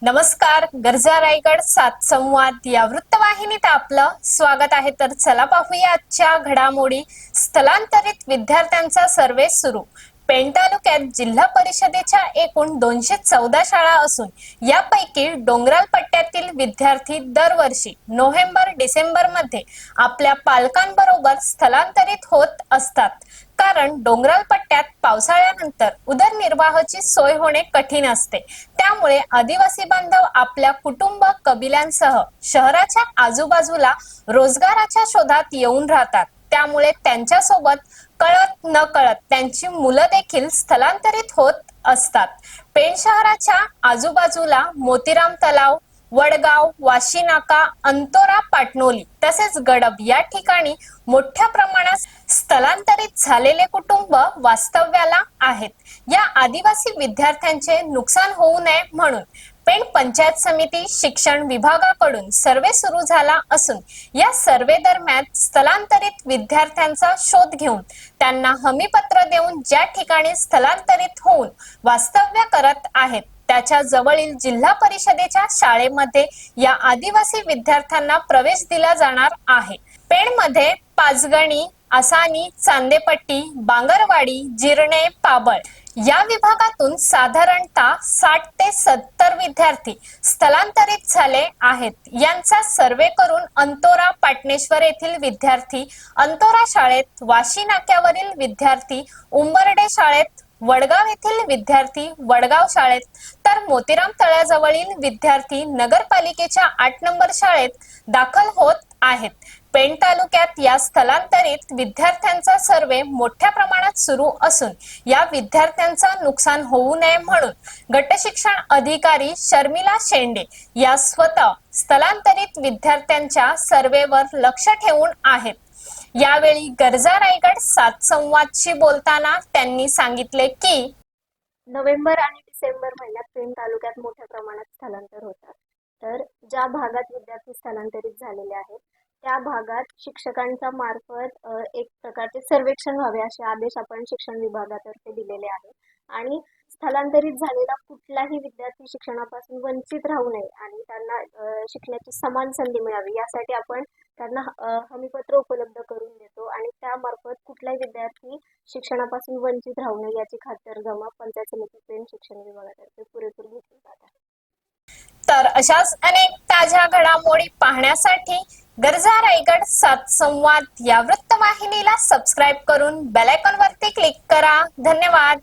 नमस्कार. गरजा रायगड सात संवाद या वृत्तवाहिनीत आपलं स्वागत आहे. तर चला पाहूया आजच्या घडामोडी. स्थलांतरित विद्यार्थ्यांचा सर्वे सुरू. पेण तालुक्यात जिल्हा परिषदेच्या एकूण 214 शाळा असून यापैकी डोंगराळ पट्ट्यातील विद्यार्थी दरवर्षी नोव्हेंबर-डिसेंबर मध्ये आपल्या पालकांबरोबर स्थलांतरित होत असतात. कारण डोंगराळ पट्ट्यात पावसाळ्यानंतर उदरनिर्वाहाची सोय होणे कठीण असते. त्यामुळे आदिवासी बांधव आपल्या कुटुंब कबिल्यांसह शहराच्या आजूबाजूला रोजगाराच्या शोधात येऊन राहतात. त्यामुळे त्यांच्यासोबत कळत न कळत त्यांची मुलं देखील स्थलांतरित होत असतात. पेण शहराच्या आजूबाजूला मोतीराम तलाव, वडगाव, वाशीनाका, अंतोरा, पाटणोली तसेच गडब या ठिकाणी मोठ्या प्रमाणात स्थलांतरित झालेले कुटुंब वास्तव्याला आहेत. या आदिवासी विद्यार्थ्यांचे नुकसान होऊ नये म्हणून पेण पंचायत समिती शिक्षण विभागाकडून सर्वे सुरू झाला असून या सर्वे दरम्यान स्थलांतरित विद्यार्थ्यांचा शोध घेऊन त्यांना हमीपत्र देऊन ज्या ठिकाणी स्थलांतरित होऊन वास्तव्य करत आहेत त्याच्या जवळील जिल्हा परिषदेच्या शाळेमध्ये या आदिवासी विद्यार्थ्यांना प्रवेश दिला जाणार आहे. पेणमध्ये पाचगणी, आसानी, चांदेपट्टी, बांगरवाडी, जिरणे, पाबळ या विभागातून साधारणतः 60 ते 70 विद्यार्थी स्थलांतरित झाले आहेत. यांचा सर्वे करून अंतोरा, पाटणेश्वर येथील विद्यार्थी अंतोरा शाळेत, वाशी नाक्यावरील विद्यार्थी उंबर्डे शाळेत, वडगाव येथील विद्यार्थी वडगाव शाळेत तर मोतीराम तळ्याजवळील विद्यार्थी नगरपालिकेच्या 8 नंबर शाळेत दाखल होत आहेत. पेण तालुक्यात या स्थलांतरित विद्यार्थ्यांचा सर्वे मोठ्या प्रमाणात सुरू असून या विद्यार्थ्यांचं नुकसान होऊ नये म्हणून गट शिक्षण अधिकारी शर्मिला शेंडे या स्वतः स्थलांतरित विद्यार्थ्यांच्या सर्वेवर लक्ष ठेवून आहेत. यावेळी गरजा रायगड सात संवादशी बोलताना त्यांनी सांगितले की नोव्हेंबर आणि डिसेंबर महिन्यात पेण तालुक्यात मोठ्या प्रमाणात स्थलांतर होतात. तर ज्या भागात विद्यार्थी स्थलांतरित झालेले आहेत त्या भागात शिक्षकांच्या मार्फत एक प्रकारचे सर्वेक्षण व्हावे असे आदेश आपण शिक्षण विभागातर्फे दिलेले आहेत. आणि स्थलांतरित झालेला कुठलाही विद्यार्थी शिक्षणापासून वंचित राहू नये आणि त्यांना शिकण्याची समान संधी मिळावी यासाठी आपण त्यांना हमीपत्र उपलब्ध करून देतो आणि त्यामार्फत कुठलाही विद्यार्थी शिक्षणापासून वंचित राहू नये याची खातरजमा पंचायत समिती पेण शिक्षण विभागातर्फे पुरेपूर घेतली जात आहे. तर अशाच अनेक ताज्या घडामोडी पाहण्यासाठी गरजा रायगड सात संवाद या वृत्तवाहिनीला सबस्क्राईब करून बेल आयकॉन वरती क्लिक करा. धन्यवाद.